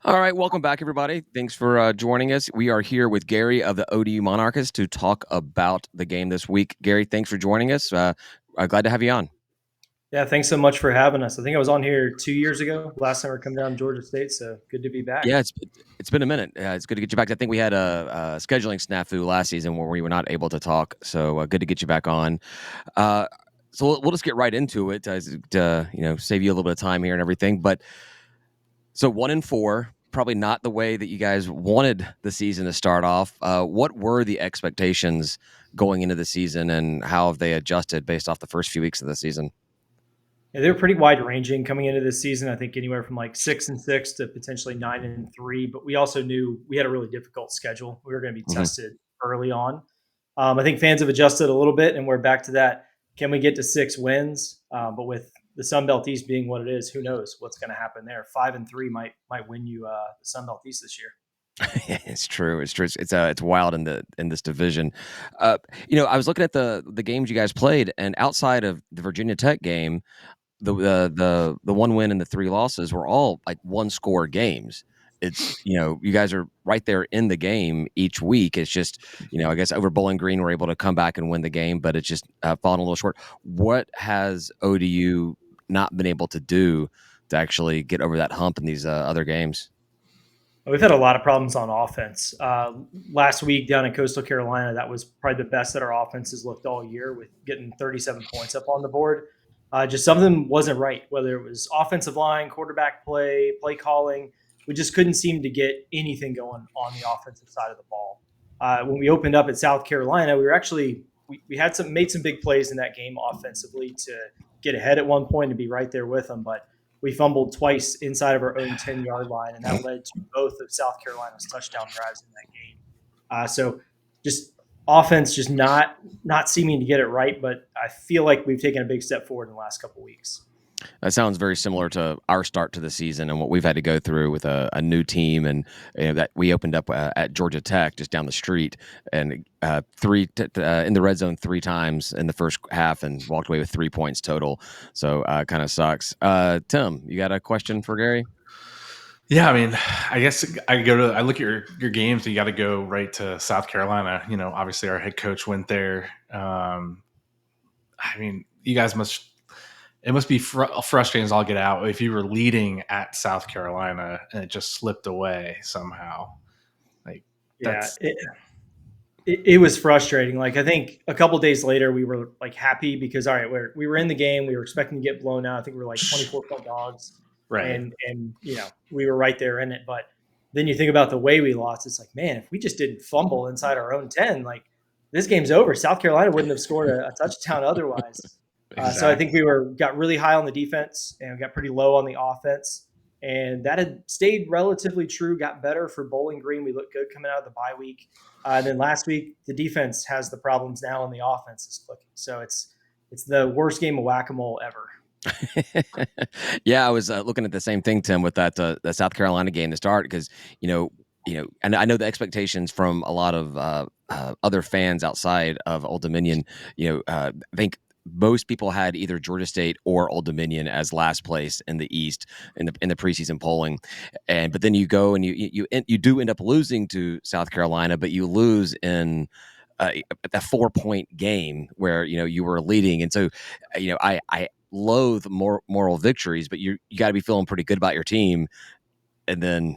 All right, welcome back, everybody. Thanks for joining us. We are here with Gary of the ODU Monarchists to talk about the game this week. Gary, thanks for joining us. Glad to have you on. Yeah, thanks so much for having us. I think I was on here 2 years ago, last time we come down to Georgia State, so good to be back. Yeah, it's been a minute. It's good to get you back. I think we had a scheduling snafu last season where we were not able to talk, so good to get you back on. Uh, so we'll just get right into it to save you a little bit of time here and everything. But so 1-4, probably not the way that you guys wanted the season to start off. What were the expectations going into the season, and how have they adjusted based off the first few weeks of the season? Yeah, they were pretty wide ranging coming into this season. I think anywhere from like 6-6 to potentially 9-3. But we also knew we had a really difficult schedule. We were going to be Hmm. tested early on. I think fans have adjusted a little bit, and we're back to that. Can we get to 6 wins? But with the Sun Belt East being what it is, who knows what's going to happen there? 5-3 might win you the Sun Belt East this year. It's true. It's true. It's wild in this division. I was looking at the games you guys played, and outside of the Virginia Tech game, the one win and the three losses were all like one score games. It's you guys are right there in the game each week. It's just I guess over Bowling Green we're able to come back and win the game, but it's just fallen a little short. What has ODU not been able to do to actually get over that hump in these other games? We've had a lot of problems on offense. Last week down in Coastal Carolina, that was probably the best that our offense has looked all year, with getting 37 points up on the board. Just something wasn't right, whether it was offensive line, quarterback play calling. We just couldn't seem to get anything going on the offensive side of the ball. When we opened up at South Carolina, we had made some big plays in that game offensively to get ahead at one point and be right there with them, but we fumbled twice inside of our own 10-yard line, and that led to both of South Carolina's touchdown drives in that game. So just offense just not seeming to get it right, but I feel like we've taken a big step forward in the last couple of weeks. That sounds very similar to our start to the season and what we've had to go through with a new team, and that we opened up at Georgia Tech just down the street, and in the red zone three times in the first half, and walked away with 3 points total. So kind of sucks. Tim, you got a question for Gary? Yeah, I mean, I guess I look at your games, and you got to go right to South Carolina. Obviously our head coach went there. I mean, you guys it must be frustrating as all get out if you were leading at South Carolina and it just slipped away somehow. Like Yeah, that's it was frustrating. Like, I think a couple days later, we were like happy because all right, we were in the game. We were expecting to get blown out. I think we were like 24-point dogs, right. and we were right there in it. But then you think about the way we lost. It's like, man, if we just didn't fumble inside our own 10, like this game's over. South Carolina wouldn't have scored a touchdown otherwise. So I think Exactly. got really high on the defense and got pretty low on the offense. And that had stayed relatively true, got better for Bowling Green. We looked good coming out of the bye week. And then last week, the defense has the problems now, and the offense is clicking. So it's the worst game of whack-a-mole ever. Yeah, I was looking at the same thing, Tim, with that the South Carolina game to start, because and I know the expectations from a lot of other fans outside of Old Dominion. I think most people had either Georgia State or Old Dominion as last place in the East in the preseason polling, but then you go and you do end up losing to South Carolina, but you lose in a 4 point game where you were leading, and so I loathe moral victories, but you got to be feeling pretty good about your team, and then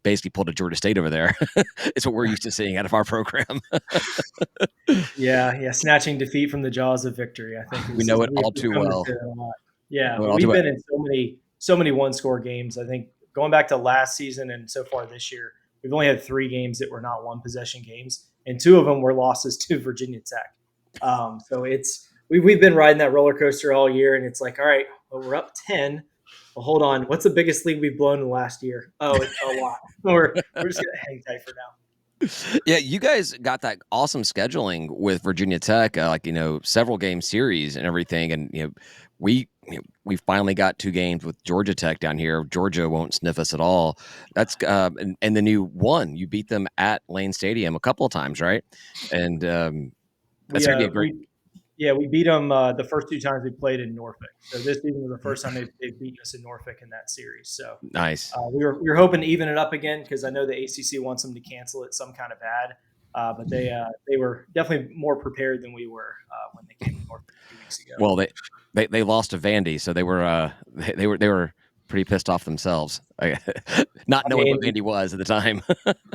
basically pulled a Georgia State over there. It's what we're used to seeing out of our program. Yeah, snatching defeat from the jaws of victory, I think We is know it we've all too come to well. say that a lot. Yeah, Know it but all too we've well. been in so many one-score games. I think going back to last season and so far this year, we've only had 3 games that were not one-possession games, and 2 of them were losses to Virginia Tech. So we've been riding that roller coaster all year, and it's like, all right, well, we're up 10. Well, hold on, what's the biggest lead we've blown in the last year? Oh, it's a lot. We're just gonna hang tight for now. Yeah, you guys got that awesome scheduling with Virginia Tech, several game series and everything, and we finally got 2 games with Georgia Tech down here. Georgia won't sniff us at all. That's and then you won. You beat them at Lane Stadium a couple of times, right? And that's We gonna be a uh great. we Yeah, we beat them the first 2 times we played in Norfolk. So this season was the first time they've beaten us in Norfolk in that series. So Nice. we were hoping to even it up again because I know the ACC wants them to cancel it some kind of bad. But they were definitely more prepared than we were when they came to Norfolk 2 weeks ago. Well, they lost to Vandy, so they were pretty pissed off themselves, not I knowing what mean, Vandy was at the time.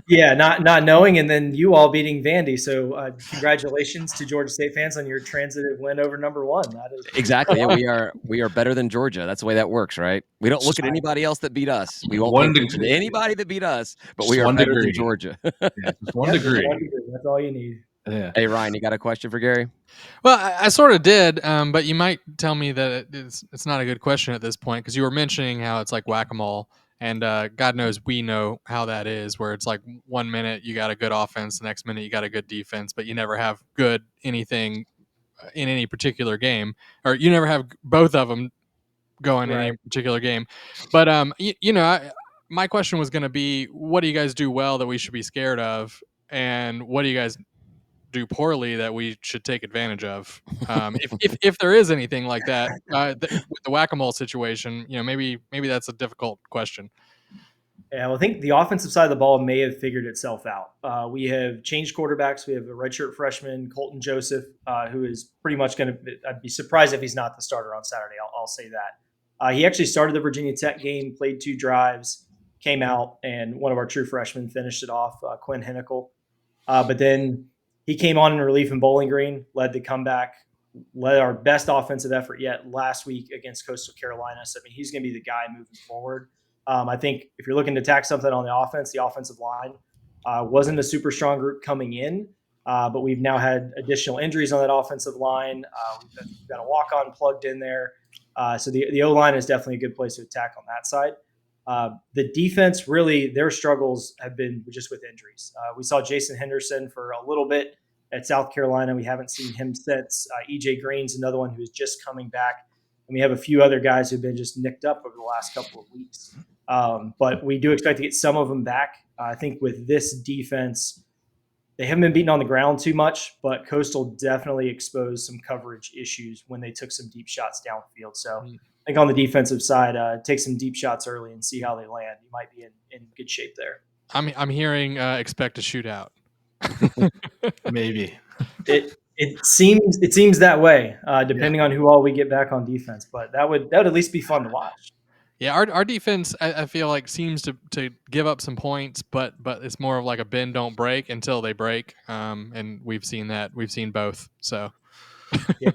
yeah, not knowing, and then you all beating Vandy. So congratulations to Georgia State fans on your transitive win over number one. That is Exactly. Yeah, we are better than Georgia. That's the way that works, right? We don't look at anybody else that beat us. We won't pay attention to anybody that beat us, but Just we are one better than degree. Georgia. Yeah, just one yep, just degree. one degree. That's all you need. Yeah. Hey Ryan, you got a question for Gary? Well, I sort of did, but you might tell me that it's not a good question at this point because you were mentioning how it's like whack-a-mole, and God knows we know how that is, where it's like 1 minute you got a good offense, the next minute you got a good defense, but you never have good anything in any particular game, or you never have both of them going in Right. any particular game. But my question was going to be, what do you guys do well that we should be scared of, and what do you guys do poorly that we should take advantage of? If there is anything like that with the whack-a-mole situation, maybe that's a difficult question. Yeah, well, I think the offensive side of the ball may have figured itself out. We have changed quarterbacks. We have a redshirt freshman, Colton Joseph, who is pretty much going to. I'd be surprised if he's not the starter on Saturday. I'll say that. He actually started the Virginia Tech game, played 2 drives, came out, and one of our true freshmen finished it off, Quinn Hennicle. But then he came on in relief in Bowling Green, led the comeback, led our best offensive effort yet last week against Coastal Carolina. So, I mean, he's going to be the guy moving forward. I think if you're looking to attack something on the offense, the offensive line wasn't a super strong group coming in, but we've now had additional injuries on that offensive line. We've got a walk-on plugged in there. So the O-line is definitely a good place to attack on that side. The defense, really, their struggles have been just with injuries. We saw Jason Henderson for a little bit at South Carolina. We haven't seen him since. EJ Green's another one who's just coming back. And we have a few other guys who've been just nicked up over the last couple of weeks. But we do expect to get some of them back. I think with this defense, they haven't been beaten on the ground too much, but Coastal definitely exposed some coverage issues when they took some deep shots downfield. So I think on the defensive side, take some deep shots early and see how they land. You might be in good shape there. I'm hearing expect a shootout. Maybe. It seems that way, depending on who all we get back on defense. But that would at least be fun to watch. Yeah, our defense, I feel like, seems to give up some points, but it's more of like a bend don't break until they break. And we've seen that. We've seen both. So Yeah,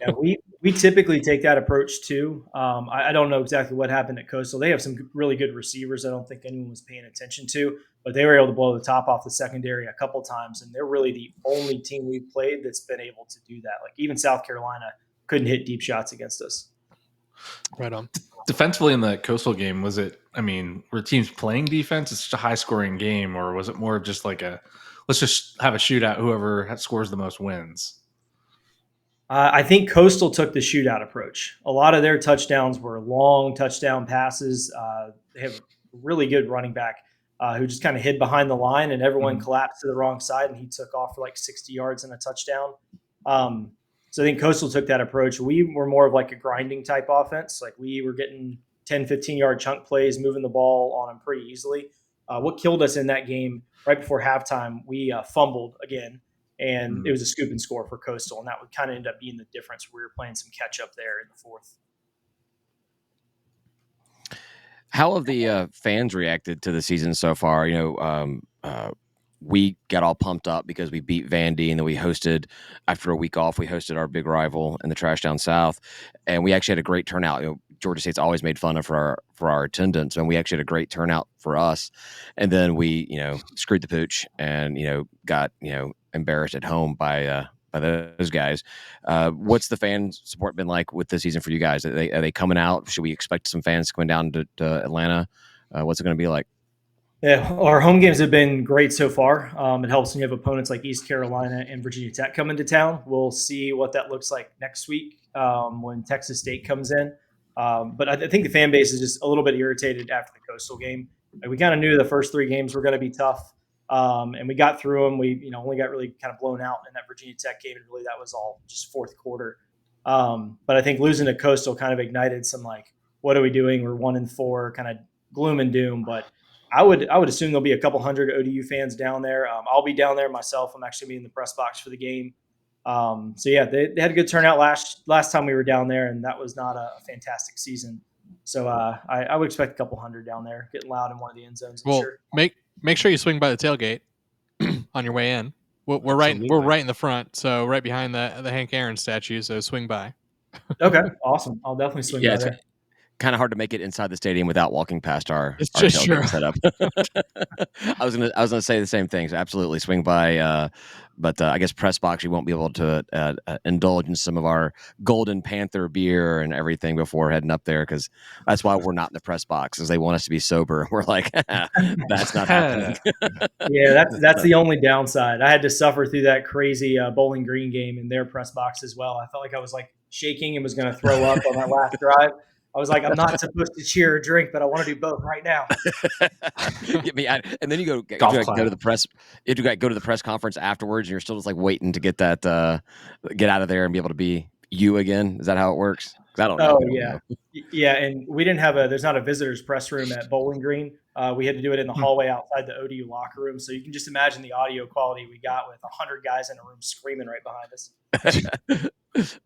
we typically take that approach too. I don't know exactly what happened at Coastal. They have some really good receivers. I don't think anyone was paying attention to, but they were able to blow the top off the secondary a couple times, and they're really the only team we've played that's been able to do that. Like even South Carolina couldn't hit deep shots against us. right on. Defensively in the Coastal game, was it? I mean, were teams playing defense? It's such a high-scoring game, or was it more of just like let's just have a shootout? Whoever scores the most wins. I think Coastal took the shootout approach. A lot of their touchdowns were long touchdown passes. They have a really good running back who just kind of hid behind the line, and everyone collapsed to the wrong side, and he took off for like 60 yards and a touchdown. So I think Coastal took that approach. We were more of like a grinding type offense. Like we were getting 10, 15-yard chunk plays, moving the ball on them pretty easily. What killed us in that game right before halftime, we fumbled again. And it was a scoop and score for Coastal, and that would kind of end up being the difference. We were playing some catch up there in the fourth. How have the fans reacted to the season so far? We got all pumped up because we beat Vandy, and then we hosted, after a week off, we hosted our big rival in the Trash Down South, and we actually had a great turnout. Georgia State's always made fun of for our attendance, and we actually had a great turnout for us. And then we, screwed the pooch and got embarrassed at home by those guys. What's the fan support been like with the season for you guys? Are they coming out? Should we expect some fans coming down to Atlanta? What's it going to be like? Yeah, our home games have been great so far. It helps when you have opponents like East Carolina and Virginia Tech come into town. We'll see what that looks like next week when Texas State comes in. But I think the fan base is just a little bit irritated after the Coastal game. Like we kind of knew the first 3 games were going to be tough, and we got through them. We only got really kind of blown out in that Virginia Tech game, and really that was all just fourth quarter. But I think losing to Coastal kind of ignited some like, what are we doing? We're 1-4, kind of gloom and doom. But I would assume there'll be a couple hundred ODU fans down there. I'll be down there myself. I'm actually be in the press box for the game. So yeah, they had a good turnout last time we were down there, and that was not a fantastic season. So I would expect a couple hundred down there, getting loud in one of the end zones. I'm Well, sure. make sure you swing by the tailgate on your way in. We're right in the front, so right behind the Hank Aaron statue. So swing by. Okay, awesome. I'll definitely swing by it's there. kind of hard to make it inside the stadium without walking past our It's just tailgate true. setup. I was gonna say the same thing. So absolutely swing by, but I guess press box you won't be able to indulge in some of our Golden Panther beer and everything before heading up there, because that's why we're not in the press box, is they want us to be sober. We're like, that's not happening. Yeah, that's the only downside. I had to suffer through that crazy Bowling Green game in their press box as well. I felt like I was like shaking and was going to throw up on that last drive. I was like, I'm not supposed to cheer or drink, but I want to do both right now. Get me out. And then you go Golf to clap. the press. You have to go to the press conference afterwards, and you're still just like waiting to get that get out of there and be able to be you again. Is that how it works? 'Cause I don't know. Oh We don't yeah, know. yeah. And we didn't have there's not a visitors press room at Bowling Green. We had to do it in the hallway outside the ODU locker room. So you can just imagine the audio quality we got with 100 guys in a room screaming right behind us.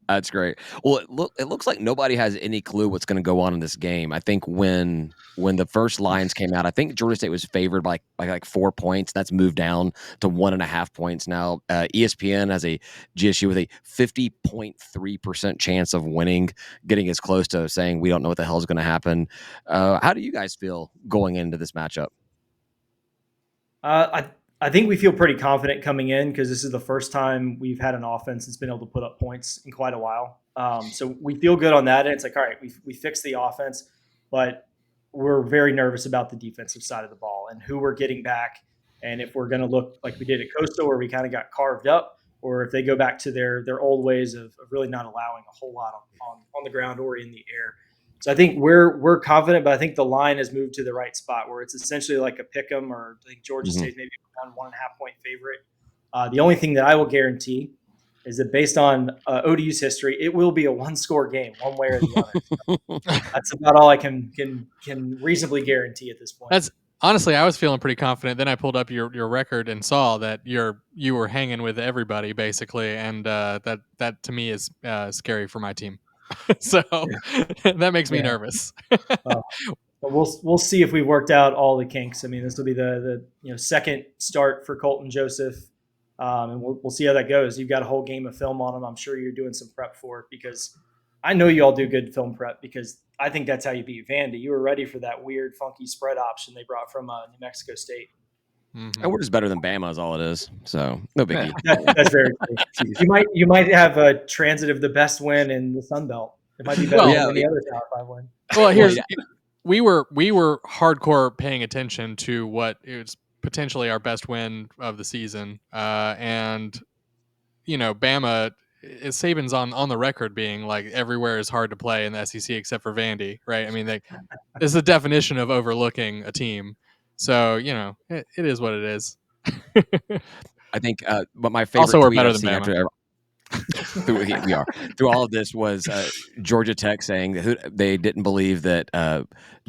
That's great. Well, it looks like nobody has any clue what's going to go on in this game. I think when the first lines came out, I think Georgia State was favored by like 4 points. That's moved down to 1.5 points now. ESPN has a GSU with a 50.3% chance of winning, getting as close to saying we don't know what the hell is going to happen. How do you guys feel going into this matchup? I think we feel pretty confident coming in because this is the first time we've had an offense that's been able to put up points in quite a while. So we feel good on that. And it's like, all right, we fixed the offense, but we're very nervous about the defensive side of the ball and who we're getting back. And if we're going to look like we did at Coastal, where we kind of got carved up, or if they go back to their old ways of really not allowing a whole lot on the ground or in the air. So I think we're confident, but I think the line has moved to the right spot where it's essentially like a pick 'em, or I think Georgia State maybe 1.5 point favorite. The only thing that I will guarantee is that based on ODU's history, it will be a one-score game, one way or the other. So that's about all I can reasonably guarantee at this point. That's honestly, I was feeling pretty confident. Then I pulled up your record and saw that you were hanging with everybody basically, and that to me is scary for my team. So that makes me nervous. But we'll see if we've worked out all the kinks. I mean, this will be the second start for Colton Joseph, and we'll see how that goes. You've got a whole game of film on him. I'm sure you're doing some prep for it, because I know you all do good film prep, because I think that's how you beat Vandy. You were ready for that weird, funky spread option they brought from New Mexico State. And we're just better than Bama is all it is. So no biggie. That's very true. You might have a transit of the best win in the Sun Belt. It might be better than any other Power 5 win. Well, we were hardcore paying attention to what is potentially our best win of the season, and Bama. Saban's on the record being like everywhere is hard to play in the SEC except for Vandy, right? I mean, it's the definition of overlooking a team. So it is what it is. I think, but my favorite Also, we're tweet better I've than seen Bama. we are through all of this was Georgia Tech saying that they didn't believe that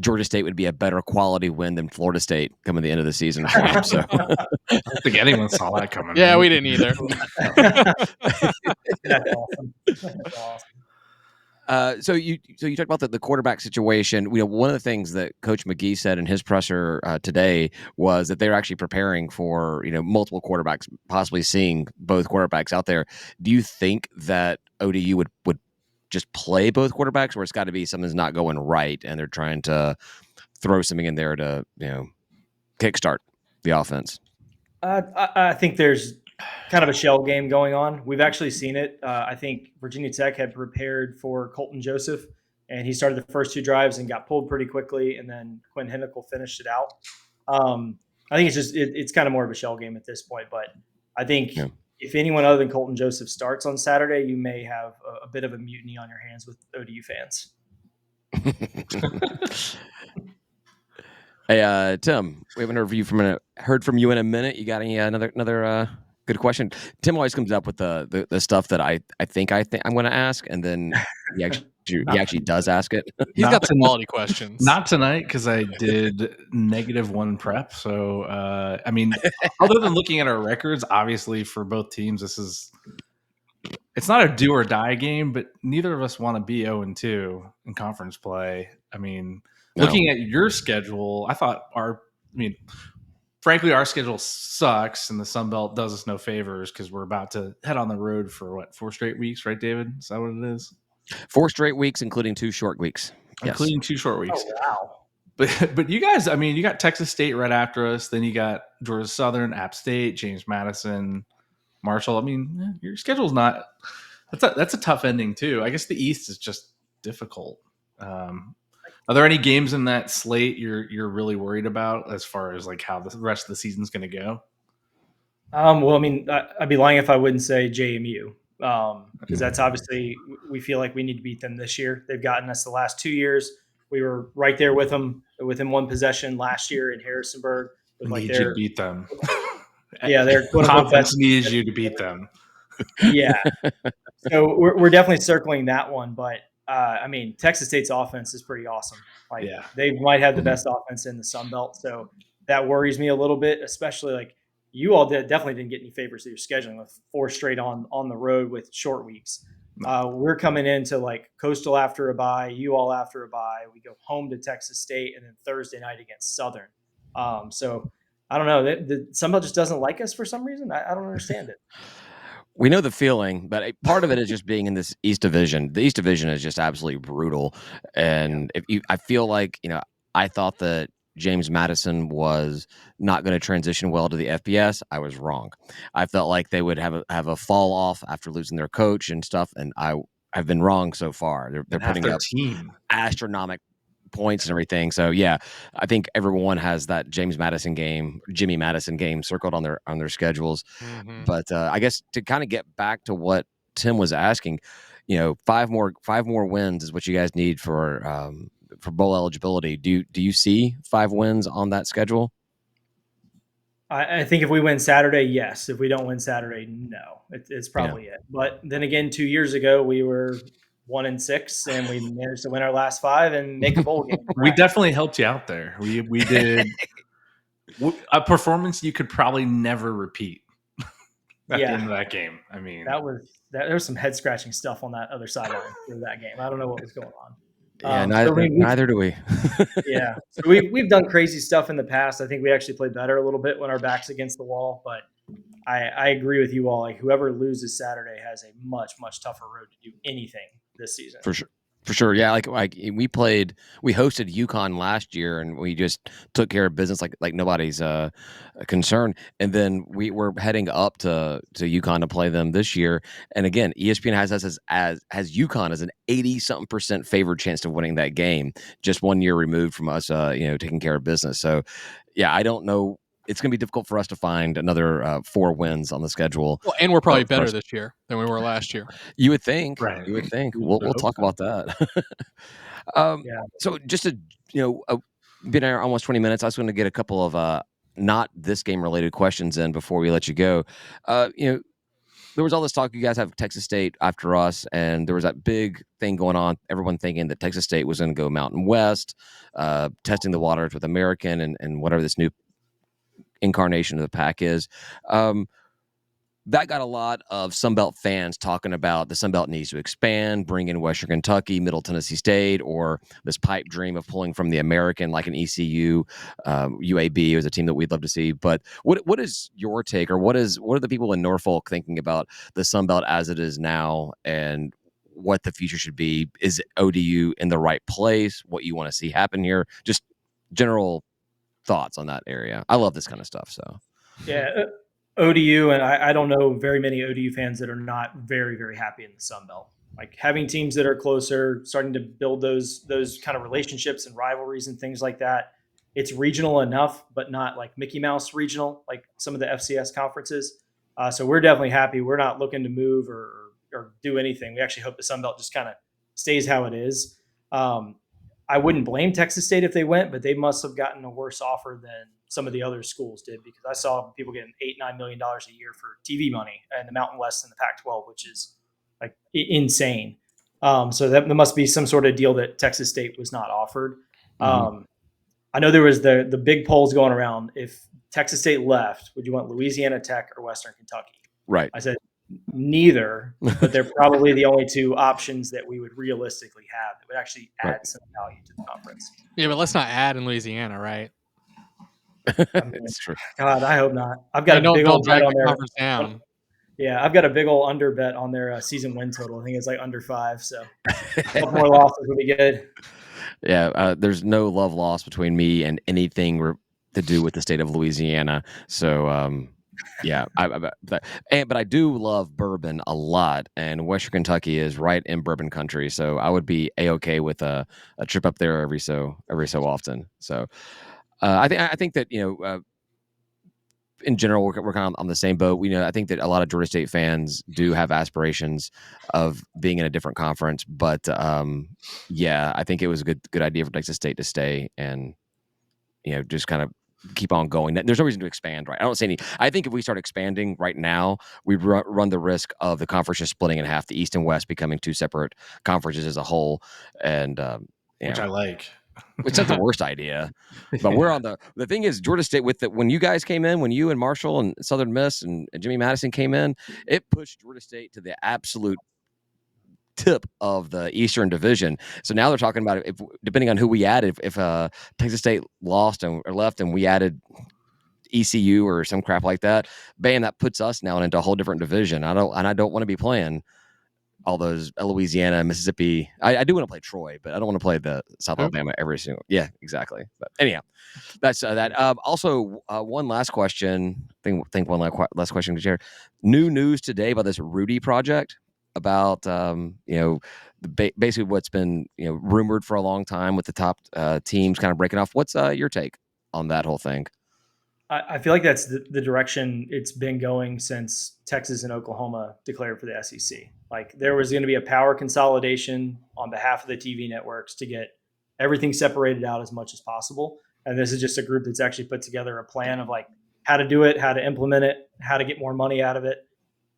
Georgia State would be a better quality win than Florida State coming the end of the season for them. So I don't think anyone saw that coming. Yeah, we didn't either. That's awesome. That's awesome. So you talked about the quarterback situation. One of the things that Coach McGee said in his presser today was that they're actually preparing for multiple quarterbacks, possibly seeing both quarterbacks out there. Do you think that ODU would just play both quarterbacks, or it's got to be something's not going right and they're trying to throw something in there to kickstart the offense? I think there's kind of a shell game going on. We've actually seen it. I think Virginia Tech had prepared for Colton Joseph, and he started the first two drives and got pulled pretty quickly, and then Quinn Hinickle finished it out. I think it's kind of more of a shell game at this point, but I think if anyone other than Colton Joseph starts on Saturday, you may have a bit of a mutiny on your hands with ODU fans. Hey, Tim, we haven't heard from you in a minute. You got any another Good question. Tim always comes up with the stuff that I think I'm going to ask, and then he actually he Not, actually does ask it. He's not, got the quality questions. not tonight because I did -1 prep. So, I mean, other than looking at our records, obviously for both teams, it's not a do or die game, but neither of us want to be 0-2 in conference play. I mean, No. looking at your schedule, frankly, our schedule sucks, and the Sun Belt does us no favors because we're about to head on the road for 4 straight weeks, right, David? Is that what it is? 4 straight weeks, including 2 short weeks. Yes. Including 2 short weeks. Oh, wow. But you guys, I mean, you got Texas State right after us. Then you got Georgia Southern, App State, James Madison, Marshall. I mean, your schedule's not. That's a tough ending too. I guess the East is just difficult. Are there any games in that slate you're really worried about as far as like how the rest of the season's going to go? Well, I mean, I'd be lying if I wouldn't say JMU, because that's obviously we feel like we need to beat them this year. They've gotten us the last 2 years. We were right there with them within one possession last year in Harrisonburg with like Need you to their beat them. their quote unquote Conference best. needs you to beat them. Yeah, so we're definitely circling that one. But I mean, Texas State's offense is pretty awesome. Like Yeah. they might have the best offense in the Sun Belt, so that worries me a little bit, especially like you all definitely didn't get any favors of your scheduling with 4 straight on the road with short weeks. We're coming into like Coastal after a bye, you all after a bye. We go home to Texas State, and then Thursday night against Southern. So I don't know. The Sun Belt just doesn't like us for some reason. I don't understand it. We know the feeling, but part of it is just being in this East Division. The East Division is just absolutely brutal, and I feel like I thought that James Madison was not going to transition well to the FBS. I was wrong. I felt like they would have a fall off after losing their coach and stuff, and I've been wrong so far. They're putting up team astronomical points and everything. So yeah, I think everyone has that Jimmy Madison game circled on their schedules. Mhm. But I guess to kind of get back to what Tim was asking, 5 more wins is what you guys need for bowl eligibility. Do you see 5 wins on that schedule? I think if we win Saturday, yes. If we don't win Saturday, no. It's probably it. But then again, 2 years ago, we were 1-6, and we managed to win our last 5 and make a bowl game. We definitely helped you out there. We did a performance you could probably never repeat at the end of that game. I mean, there was some head scratching stuff on that other sideline for that game. I don't know what was going on. Yeah, neither do we. Yeah, so we've done crazy stuff in the past. I think we actually played better a little bit when our back's against the wall. But I agree with you all. Like whoever loses Saturday has a much tougher road to do anything this season. For sure, yeah. Like we hosted UConn last year, and we just took care of business like nobody's concern. And then we were heading up to UConn to play them this year. And again, ESPN has us as UConn as an 80-something% favored chance of winning that game, just 1 year removed from us, taking care of business. So, yeah, I don't know. It's going to be difficult for us to find another 4 wins on the schedule. Well, and we're probably better this year than we were last year. You would think. right. You would think. We'll talk about that. So just to been here almost 20 minutes. I was going to get a couple of not this game related questions in before we let you go. There was all this talk. You guys have Texas State after us, and there was that big thing going on. Everyone thinking that Texas State was going to go Mountain West, testing the waters with American and whatever this new incarnation of the pack is. That got a lot of Sunbelt fans talking about the Sunbelt needs to expand, bring in Western Kentucky, Middle Tennessee State, or this pipe dream of pulling from the American, like an ECU, UAB is a team that we'd love to see. But what is your take, or what are the people in Norfolk thinking about the Sunbelt as it is now, and what the future should be? Is ODU in the right place? What you want to see happen here? Just general thoughts on that area. I love this kind of stuff. So yeah, ODU, and I don't know very many ODU fans that are not very happy in the Sun Belt. Like having teams that are closer, starting to build those kind of relationships and rivalries and things like that. It's regional enough, but not like Mickey Mouse regional, like some of the FCS conferences. So we're definitely happy. We're not looking to move or do anything. We actually hope the Sun Belt just kind of stays how it is. I wouldn't blame Texas State if they went, but they must have gotten a worse offer than some of the other schools did, because I saw people getting $8-9 million a year for TV money in the Mountain West and the Pac-12, which is like insane. So that there must be some sort of deal that Texas State was not offered. I know there was the big polls going around. If Texas State left, would you want Louisiana Tech or Western Kentucky? Right. I said neither, but they're probably the only two options that we would realistically have that would actually add some value to the conference. Yeah, but let's not add in Louisiana, right? I mean, It's true. God, I hope not. I've got a big don't old bet drag on the there. conference down. Yeah, I've got a big old under bet on their season win total. I think it's like under 5. So a couple more losses would be good. Yeah, there's no love lost between me and anything to do with the state of Louisiana. So, yeah, but I do love bourbon a lot, and Western Kentucky is right in bourbon country. So I would be a-okay with a trip up there every so often. So I think that in general, we're kind of on the same boat. I think that a lot of Georgia State fans do have aspirations of being in a different conference, but yeah, I think it was a good idea for Texas State to stay and just kind of keep on going. There's no reason to expand, right? I don't see any. I think if we start expanding right now, we run the risk of the conference just splitting in half, the East and West becoming two separate conferences as a whole, and which I like. It's not the worst idea, but we're on the thing is Georgia State when you guys came in, when you and Marshall and Southern Miss and Jimmy Madison came in, it pushed Georgia State to the absolute tip of the Eastern Division. So now they're talking about if depending on who we added, if Texas State lost or left and we added ECU or some crap like that, bam, that puts us now into a whole different division. I don't want to be playing all those Louisiana, Mississippi. I do want to play Troy, but I don't want to play the South Alabama every single. Yeah, exactly. But anyhow, that's that. Also, one last question. Think one last question to share. New news today about this Rudy project about basically what's been rumored for a long time with the top teams kind of breaking off. What's your take on that whole thing? I feel like that's the direction it's been going since Texas and Oklahoma declared for the SEC. Like there was going to be a power consolidation on behalf of the TV networks to get everything separated out as much as possible. And this is just a group that's actually put together a plan of like how to do it, how to implement it, how to get more money out of it.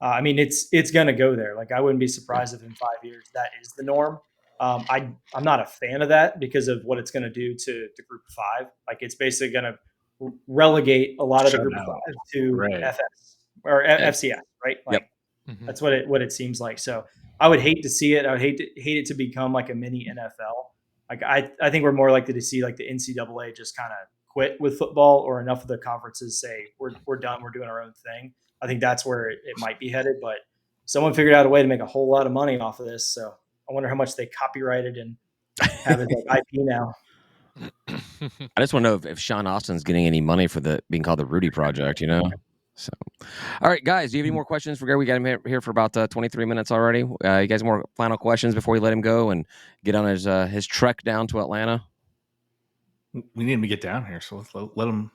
I mean, it's going to go there. Like I wouldn't be surprised if in 5 years that is the norm. I'm not a fan of that because of what it's going to do to Group of 5. Like it's basically going to relegate a lot of the Group of 5 to FS or FCS, right? Like that's what it seems like. So I would hate to see it. I would hate it to become like a mini NFL. Like I think we're more likely to see like the NCAA just kind of quit with football, or enough of the conferences say we're done, we're doing our own thing. I think that's where it might be headed. But someone figured out a way to make a whole lot of money off of this. So I wonder how much they copyrighted and have it like IP now. I just want to know if Sean Austin's getting any money for being called the Rudy Project, So, all right, guys, do you have any more questions for Gary? We got him here for about 23 minutes already. You guys have more final questions before we let him go and get on his trek down to Atlanta? We need him to get down here, so let him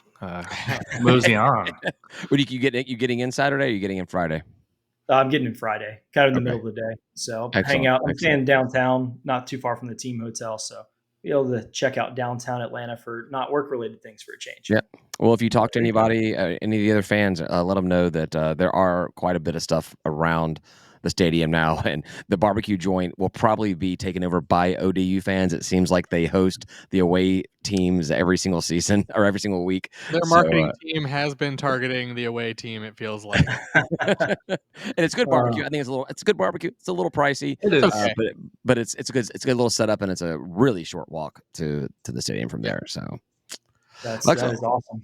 mosey on. What you getting in Saturday? Or are you getting in Friday? I'm getting in Friday, kind of in the middle of the day. So I'll hang out. I'm staying downtown, not too far from the team hotel. So be able to check out downtown Atlanta for not work-related things for a change. Yeah. Well, if you talk to anybody, any of the other fans, let them know that there are quite a bit of stuff around the stadium now, and the barbecue joint will probably be taken over by ODU fans. It seems like they host the away teams every single season or every single week. Their marketing team has been targeting the away team, it feels like. And it's good barbecue. I think it's a good barbecue. It's a little pricey. It is. Okay. But it's a good little setup, and it's a really short walk to the stadium from there. So that is awesome.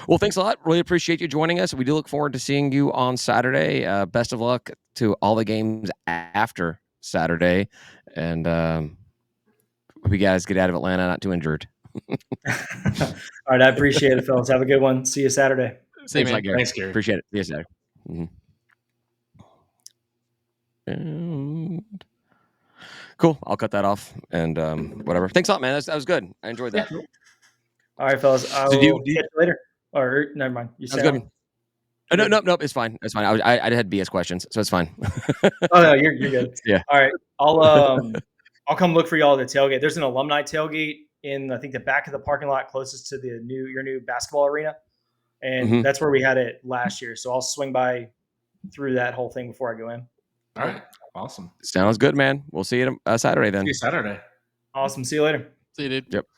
Well, thanks a lot. Really appreciate you joining us. We do look forward to seeing you on Saturday. Best of luck to all the games after Saturday. And hope you guys get out of Atlanta not too injured. All right. I appreciate it, fellas. Have a good one. See you Saturday. Thanks, Gary. Thanks, Gary. Appreciate it. See you Saturday. And cool. I'll cut that off and whatever. Thanks a lot, man. That was good. I enjoyed that. Yeah. All right, fellas. I'll catch you later. Or never mind. You said good. Oh, no. It's fine. It's fine. I had BS questions, so it's fine. Oh no, you're good. Yeah. All right. I'll I'll come look for y'all at the tailgate. There's an alumni tailgate in, I think, the back of the parking lot closest to your new basketball arena, and that's where we had it last year. So I'll swing by through that whole thing before I go in. All right. Awesome. Sounds good, man. We'll see you Saturday then. See you Saturday. Awesome. See you later. See you, dude. Yep.